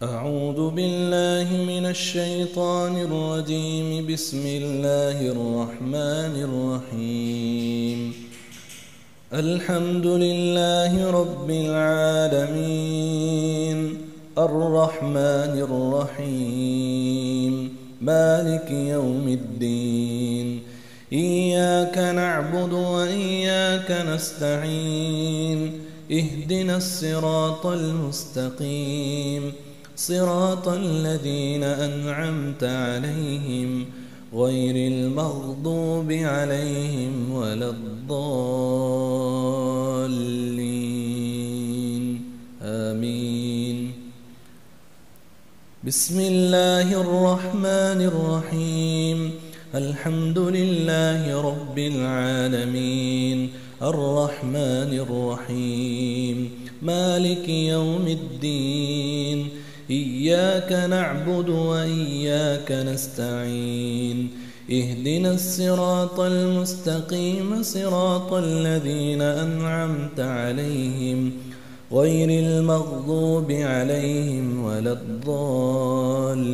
أعوذ بالله من الشيطان الرجيم. بسم الله الرحمن الرحيم. الحمد لله رب العالمين، الرحمن الرحيم، مالك يوم الدين. إياك نعبد وإياك نستعين. اهدنا الصراط المستقيم، صراط الذين أنعمت عليهم غير المغضوب عليهم ولا الضالين. آمين. بسم الله الرحمن الرحيم. الحمد لله رب العالمين، الرحمن الرحيم، مالك يوم الدين. إياك نعبد وإياك نستعين. اهدنا الصراط المستقيم، صراط الذين أنعمت عليهم غير المغضوب عليهم ولا الضالين.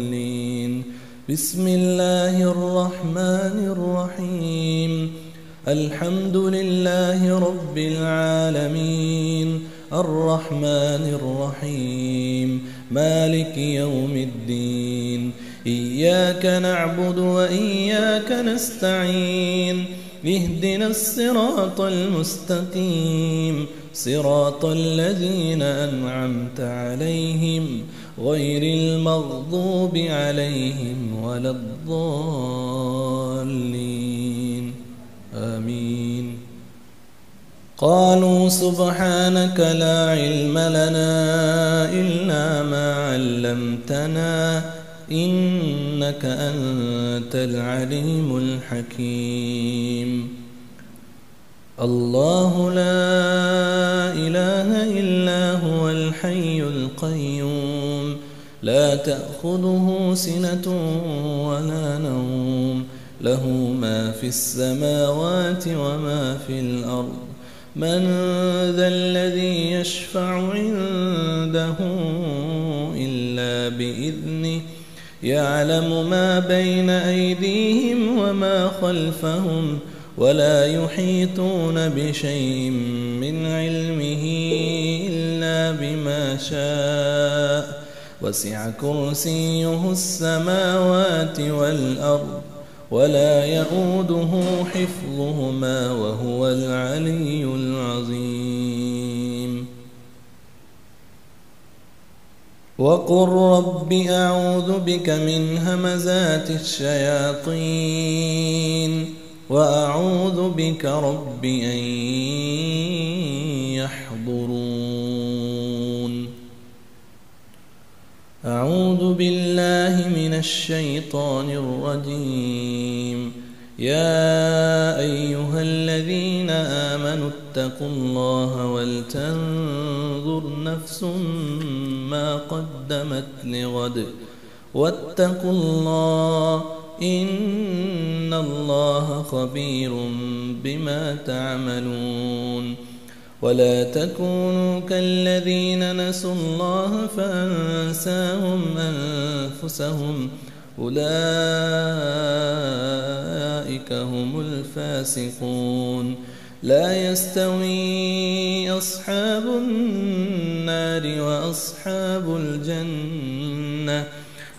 بسم الله الرحمن الرحيم. الحمد لله رب العالمين، الرحمن الرحيم، مالك يوم الدين. إياك نعبد وإياك نستعين. اهدنا الصراط المستقيم، صراط الذين أنعمت عليهم غير المغضوب عليهم ولا الضالين. آمين. قالوا سبحانك لا علم لنا إلا ما علمتنا إنك أنت العليم الحكيم. الله لا إله إلا هو الحي القيوم، لا تأخذه سنة ولا نوم، له ما في السماوات وما في الأرض. من ذا الذي يشفع عنده إلا بإذنه، يعلم ما بين أيديهم وما خلفهم، ولا يحيطون بشيء من علمه إلا بما شاء. وسع كرسيه السماوات والأرض، ولا يؤوده حفظهما وهو العلي العظيم. وقل رب أعوذ بك من همزات الشياطين، وأعوذ بك رب أن يحضرون. أعوذ بالله من الشيطان الرجيم. يا أيها الذين آمنوا اتقوا الله ولتنظر نفس ما قدمت لغد، واتقوا الله إن الله خبير بما تعملون. ولا تكونوا كالذين نسوا الله فأنساهم أنفسهم، أولئك هم الفاسقون. لا يستوي أصحاب النار وأصحاب الجنة،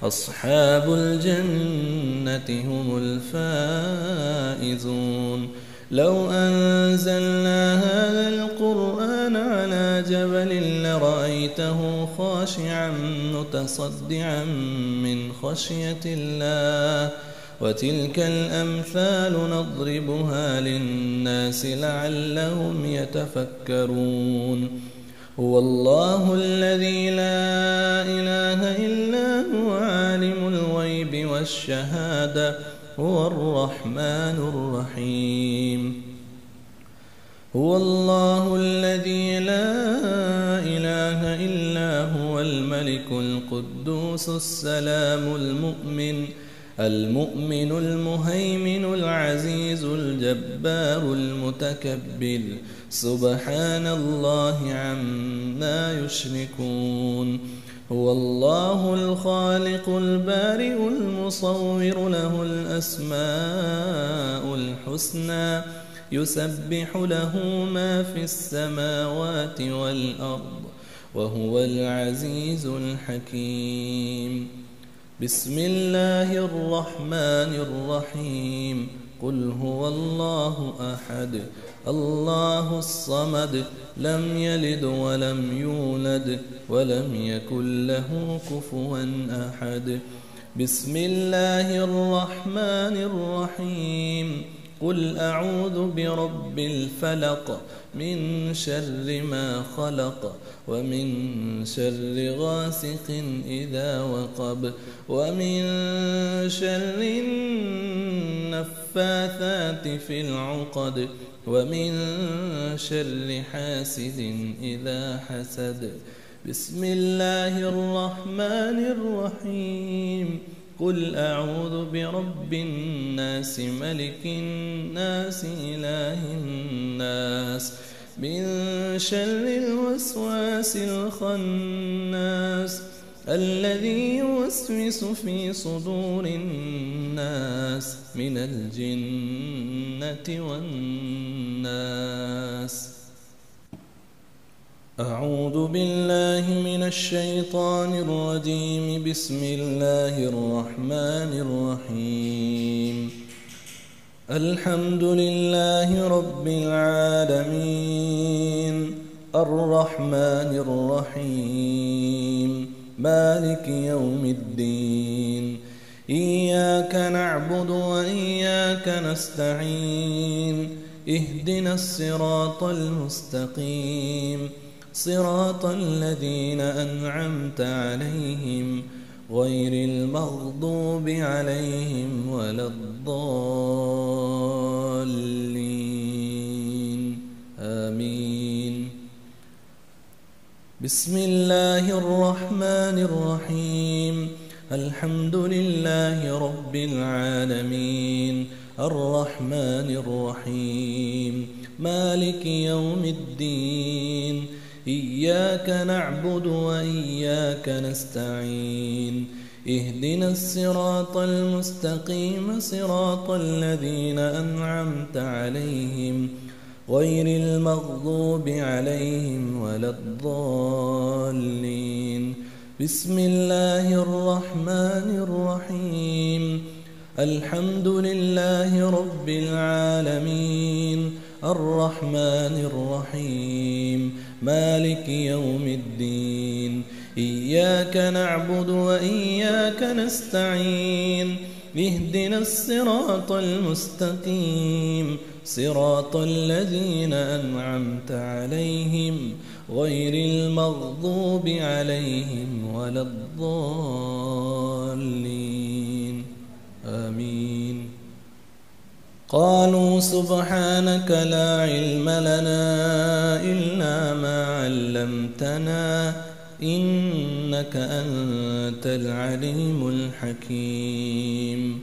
أصحاب الجنة هم الفائزون. لو أنزلنا هذا القرآن على جبل لرأيته خاشعا متصدعا من خشية الله. وتلك الأمثال نضربها للناس لعلهم يتفكرون. هو الله الذي لا إله إلا هو عالم الغيب والشهادة، هو الرحمن الرحيم. هو الله الذي لا إله إلا هو الملك القدوس السلام المؤمن المهيمن العزيز الجبار المتكبر. سبحان الله عما يشركون. هو الله الخالق البارئ المصور له الأسماء الحسنى يسبح له ما في السماوات والأرض وهو العزيز الحكيم. بسم الله الرحمن الرحيم. قل هو الله أحد الله الصمد لم يلد ولم يولد ولم يكن له كفوا أحد. بسم الله الرحمن الرحيم. قل أعوذ برب الفلق من شر ما خلق ومن شر غاسق إذا وقب ومن شر النفاثات في العقد ومن شر حاسد إذا حسد. بسم الله الرحمن الرحيم. قل أعوذ برب الناس ملك الناس إله الناس من شر الوسواس الخناس الذي يوسوس في صدور الناس من الجنة والناس. أعوذ بالله من الشيطان الرجيم. بسم الله الرحمن الرحيم. الحمد لله رب العالمين الرحمن الرحيم مالك يوم الدين. إياك نعبد وإياك نستعين. اهدنا الصراط المستقيم صراط الذين أنعمت عليهم غير المغضوب عليهم ولا الضالين آمين. بسم الله الرحمن الرحيم. الحمد لله رب العالمين الرحمن الرحيم مالك يوم الدين. إياك نعبد وإياك نستعين. اهدنا الصراط المستقيم صراط الذين أنعمت عليهم غير المغضوب عليهم ولا الضالين. بسم الله الرحمن الرحيم. الحمد لله رب العالمين الرحمن الرحيم مالك يوم الدين. إياك نعبد وإياك نستعين. اهدنا الصراط المستقيم صراط الذين أنعمت عليهم غير المغضوب عليهم ولا الضالين آمين. قالوا سبحانك لا علم لنا إلا ما علمتنا إنك أنت العليم الحكيم.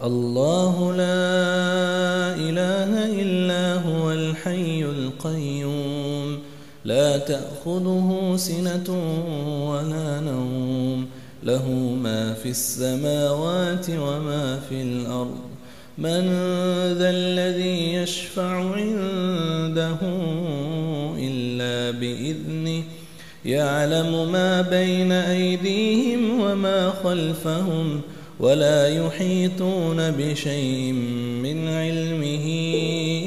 الله لا إله إلا هو الحي القيوم لا تأخذه سنة ولا نوم له ما في السماوات وما في الأرض. من ذا الذي يشفع عنده إلا بإذنه يعلم ما بين أيديهم وما خلفهم ولا يحيطون بشيء من علمه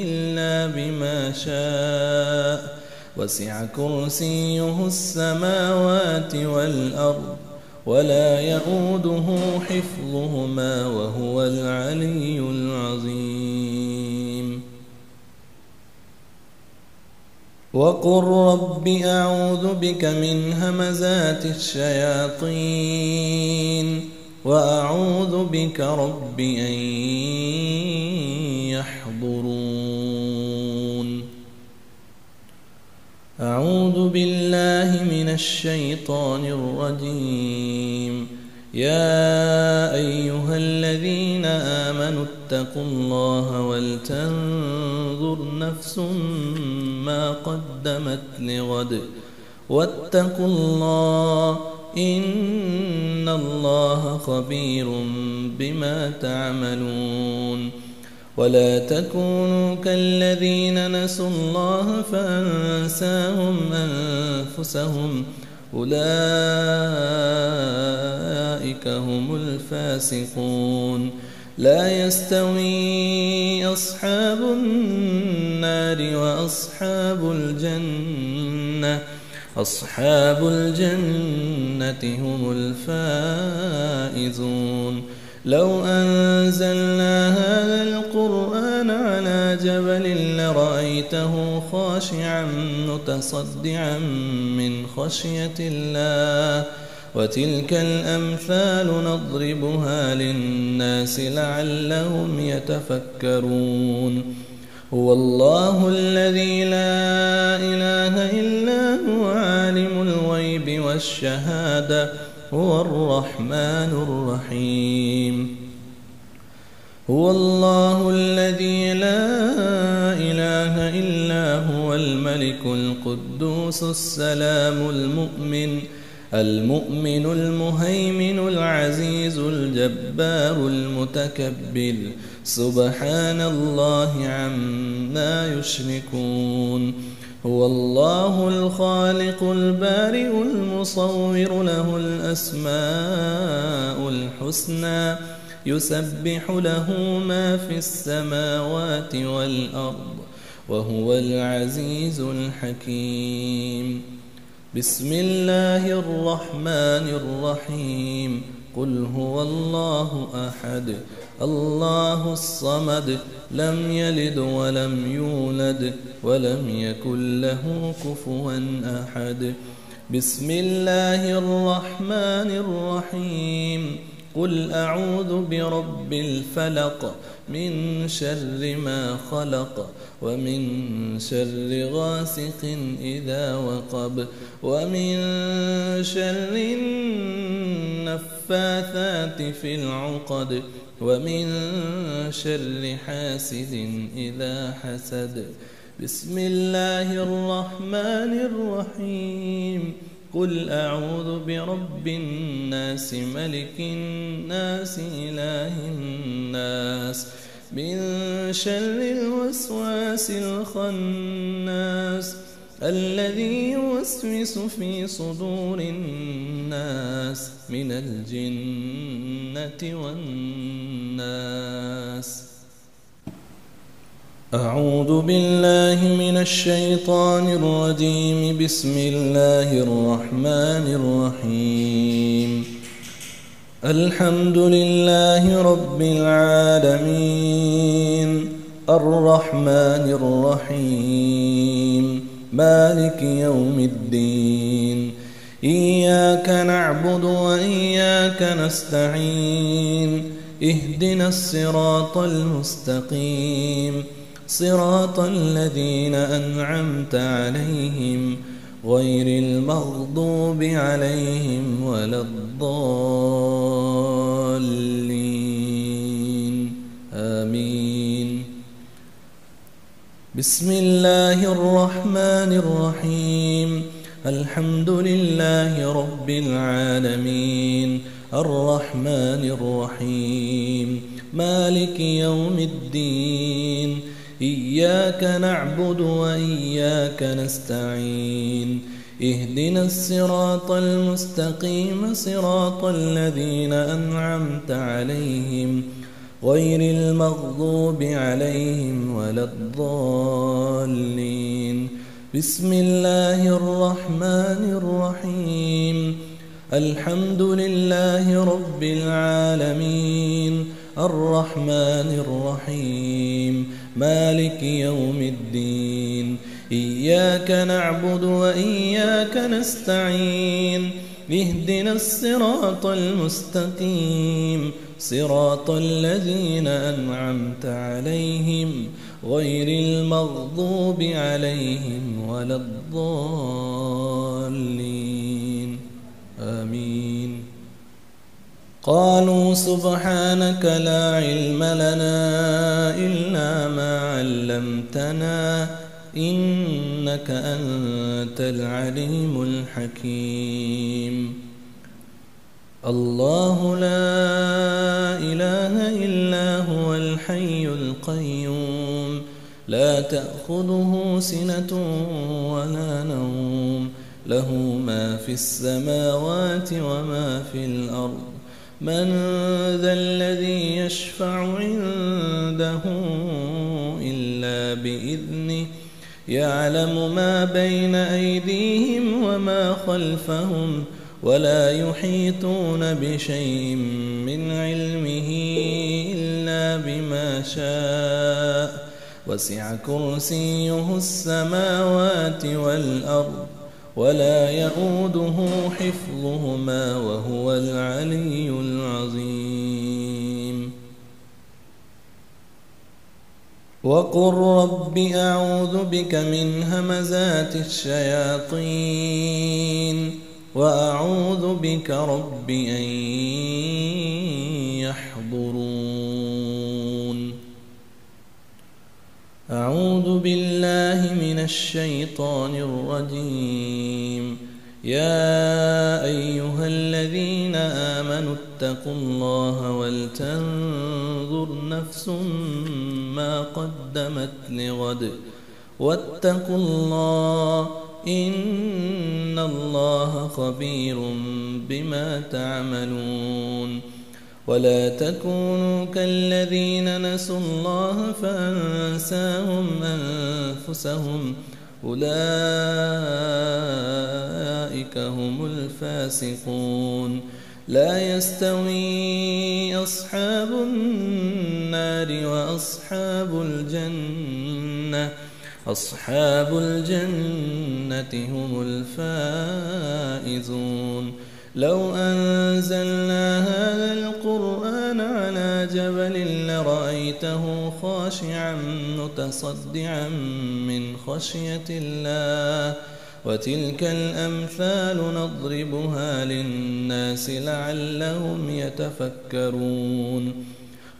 إلا بما شاء وسع كرسيه السماوات والأرض ولا يؤوده حفظهما وهو العلي العظيم. وقل رب أعوذ بك من همزات الشياطين وأعوذ بك رب أن يحضرون. أعوذ بالله من الشيطان الرجيم. يا أيها الذين آمنوا اتقوا الله ولتنظر نفس ما قدمت لغد واتقوا الله إن الله خبير بما تعملون ولا تكونوا كالذين نسوا الله فأنساهم أنفسهم أولئك هم الفاسقون لا يستوي أصحاب النار وأصحاب الجنة أصحاب الجنة هم الفائزون لو أنزلنا هذا القرآن على جبل لرأيته خاشعا متصدعا من خشية الله وتلك الأمثال نضربها للناس لعلهم يتفكرون هو الله الذي لا إله إلا هو عالم الغيب والشهادة هو الرحمن الرحيم هو الله الذي لا إله إلا هو الملك القدوس السلام المؤمن المهيمن العزيز الجبار المتكبر سبحان الله عما يشركون هو الله الخالق البارئ المصور له الأسماء الحسنى يسبح له ما في السماوات والأرض وهو العزيز الحكيم بسم الله الرحمن الرحيم قل هو الله أحد الله الصمد لم يلد ولم يولد ولم يكن له كفوا أحد بسم الله الرحمن الرحيم قل أعوذ برب الفلق من شر ما خلق ومن شر غاسق إذا وقب ومن شر النفاثات في العقد ومن شر حاسد إذا حسد بسم الله الرحمن الرحيم قل أعوذ برب الناس ملك الناس إله الناس من شر الوسواس الخناس الذي يوسوس في صدور الناس من الجنة والناس أعوذ بالله من الشيطان الرجيم بسم الله الرحمن الرحيم الحمد لله رب العالمين الرحمن الرحيم مالك يوم الدين إياك نعبد وإياك نستعين اهدنا الصراط المستقيم صراط الذين أنعمت عليهم غير المغضوب عليهم ولا الضالين آمين بسم الله الرحمن الرحيم الحمد لله رب العالمين الرحمن الرحيم مالك يوم الدين إياك نعبد وإياك نستعين اهدنا الصراط المستقيم صراط الذين أنعمت عليهم غير المغضوب عليهم ولا الضالين بسم الله الرحمن الرحيم الحمد لله رب العالمين الرحمن الرحيم مالك يوم الدين إياك نعبد وإياك نستعين اهدنا الصراط المستقيم صراط الذين أنعمت عليهم غير المغضوب عليهم ولا الضالين آمين قالوا سبحانك لا علم لنا إلا ما علمتنا إنك أنت العليم الحكيم. الله لا إله إلا هو الحي القيوم لا تأخذه سنة ولا نوم له ما في السماوات وما في الأرض من ذا الذي يشفع عنده إلا بإذنه يعلم ما بين أيديهم وما خلفهم ولا يحيطون بشيء من علمه إلا بما شاء وسع كرسيه السماوات والأرض ولا يؤوده حفظهما وهو العلي العظيم. وقل رب أعوذ بك من همزات الشياطين وأعوذ بك رب أن يحضرون. أعوذ بالله من الشيطان الرجيم. يا أيها الذين آمنوا اتقوا الله ولتنظر نفس ما قدمت لغد واتقوا الله إن الله خبير بما تعملون. ولا تكونوا كالذين نسوا الله فأنساهم أنفسهم أولئك هم الفاسقون. لا يستوي أصحاب النار وأصحاب الجنة أصحاب الجنة هم الفائزون. لو أنزلنا هذا القرآن على جبل لرأيته خاشعا متصدعا من خشية الله وتلك الأمثال نضربها للناس لعلهم يتفكرون.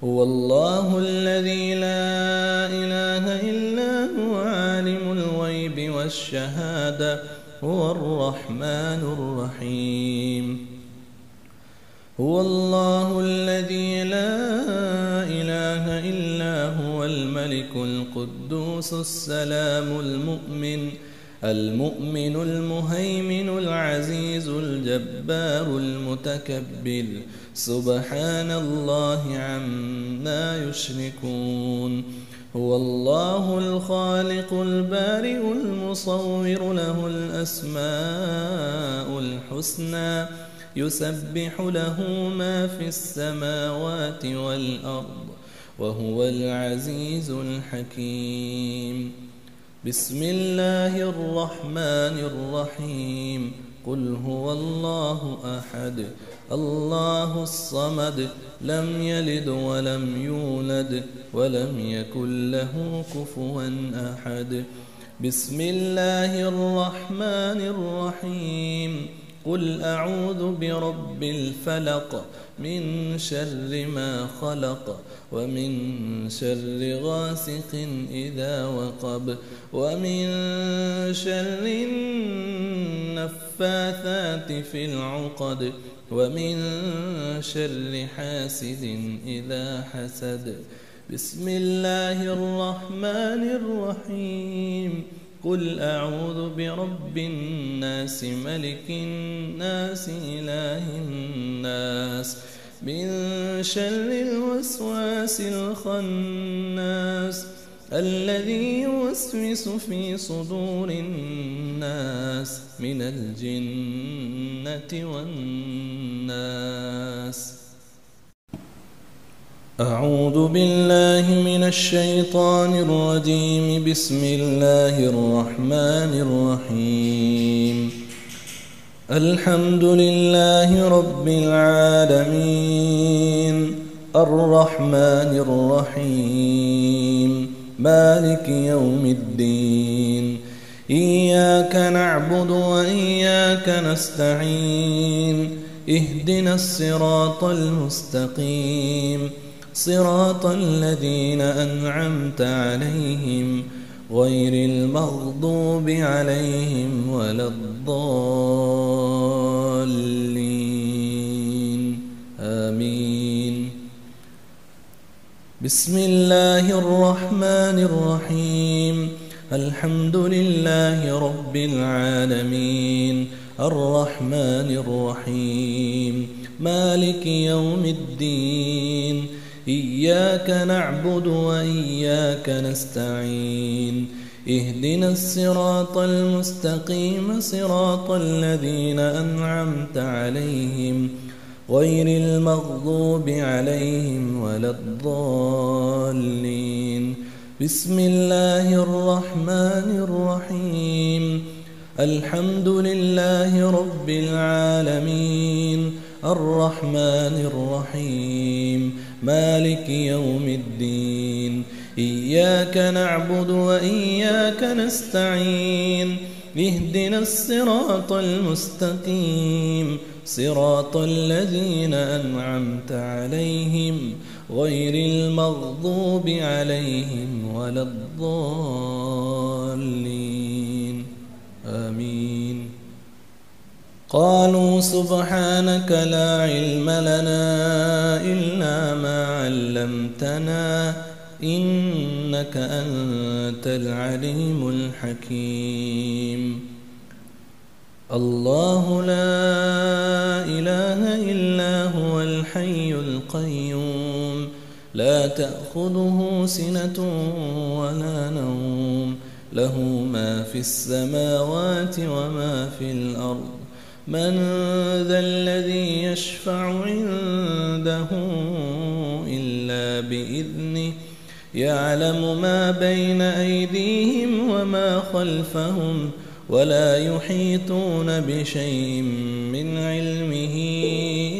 هو الله الذي لا إله إلا هو عالم الغيب والشهادة هو الرحمن الرحيم. هو الله الذي لا إله إلا هو الملك القدوس السلام المؤمن المهيمن العزيز الجبار المتكبر سبحان الله عما يشركون. هو الله الخالق البارئ المصور له الأسماء الحسنى يسبح له ما في السماوات والأرض وهو العزيز الحكيم. بسم الله الرحمن الرحيم. قل هو الله أحد الله الصمد لم يلد ولم يولد ولم يكن له كفوا أحد. بسم الله الرحمن الرحيم. قل أعوذ برب الفلق من شر ما خلق ومن شر غاسق إذا وقب ومن شر النفاثات في العقد ومن شر حاسد إذا حسد. بسم الله الرحمن الرحيم. قل أعوذ برب الناس ملك الناس إله الناس من شر الوسواس الخناس الذي يوسوس في صدور الناس من الجنة والناس. أعوذ بالله من الشيطان الرجيم. بسم الله الرحمن الرحيم. الحمد لله رب العالمين الرحمن الرحيم مالك يوم الدين. إياك نعبد وإياك نستعين. اهدنا الصراط المستقيم صراط الذين أنعمت عليهم غير المغضوب عليهم ولا الضالين آمين. بسم الله الرحمن الرحيم. الحمد لله رب العالمين الرحمن الرحيم مالك يوم الدين إياك نعبد وإياك نستعين اهدنا الصراط المستقيم صراط الذين أنعمت عليهم غير المغضوب عليهم ولا الضالين. بسم الله الرحمن الرحيم. الحمد لله رب العالمين الرحمن الرحيم مالك يوم الدين إياك نعبد وإياك نستعين اهدنا الصراط المستقيم صراط الذين أنعمت عليهم غير المغضوب عليهم ولا الضالين آمين. قالوا سبحانك لا علم لنا إلا ما علمتنا إنك أنت العليم الحكيم. الله لا إله إلا هو الحي القيوم لا تأخذه سنة ولا نوم له ما في السماوات وما في الأرض من ذا الذي يشفع عنده إلا بإذنه يعلم ما بين أيديهم وما خلفهم ولا يحيطون بشيء من علمه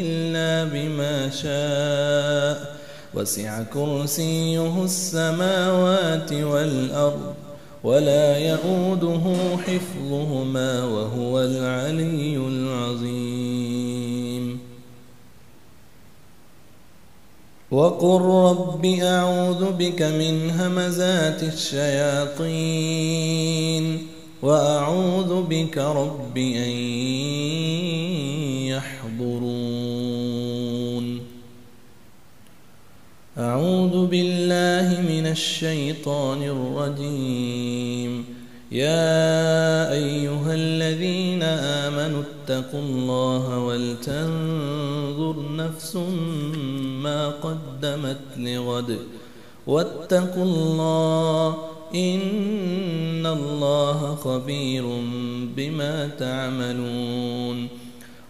إلا بما شاء وسع كرسيه السماوات والأرض ولا يؤوده حفظهما وهو العلي العظيم. وقل رب أعوذ بك من همزات الشياطين وأعوذ بك رب أن يحضرون. أعوذ بالله من الشيطان الرجيم. يا أيها الذين آمنوا اتقوا الله ولتنظر نفس ما قدمت لغد واتقوا الله إن الله خبير بما تعملون.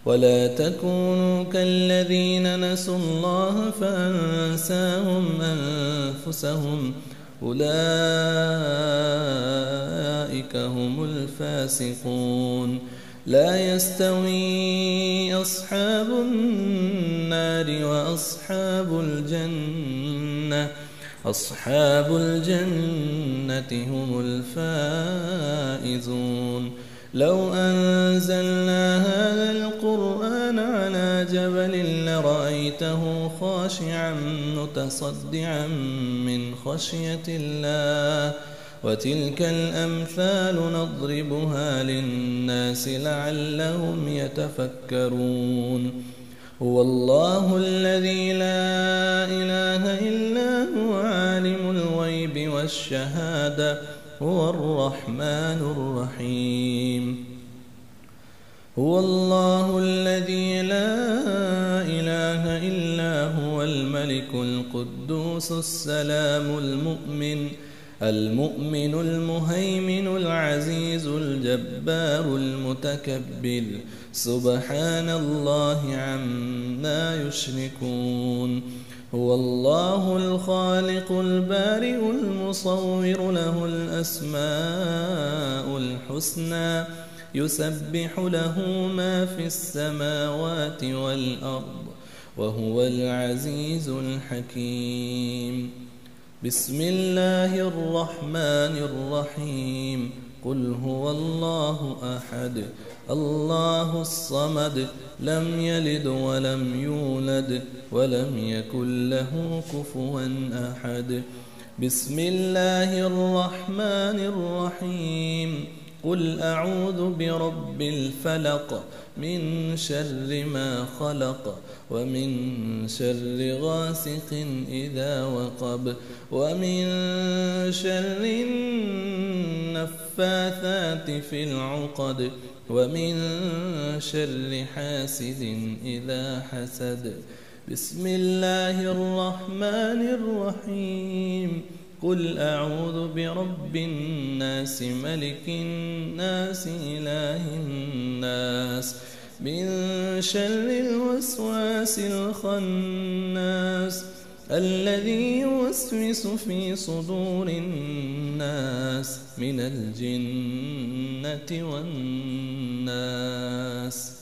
ولا تكونوا كالذين نسوا الله فأنساهم أنفسهم أولئك هم الفاسقون. لا يستوي أصحاب النار وأصحاب الجنة أصحاب الجنة هم الفائزون. لو أنزلنا هذا القرآن على جبل لرأيته خاشعا متصدعا من خشية الله وتلك الأمثال نضربها للناس لعلهم يتفكرون. هو الله الذي لا إله إلا هو عالم الغيب والشهادة هو الرحمن الرحيم. هو الله الذي لا إله إلا هو الملك القدوس السلام المؤمن المهيمن العزيز الجبار المتكبر سبحان الله عما يشركون. هو الله الخالق البارئ المصور له الأسماء الحسنى يسبح له ما في السماوات والأرض وهو العزيز الحكيم. بسم الله الرحمن الرحيم. قل هو الله أحد الله الصمد لم يلد ولم يولد ولم يكن له كفوا أحد. بسم الله الرحمن الرحيم قل أعوذ برب الفلق من شر ما خلق ومن شر غاسق إذا وقب ومن شر النفاثات في العقد ومن شر حاسد إذا حسد بسم الله الرحمن الرحيم قل أعوذ برب الناس ملك الناس إله الناس من شر الوسواس الخناس الذي يوسوس في صدور الناس من الجنة والناس.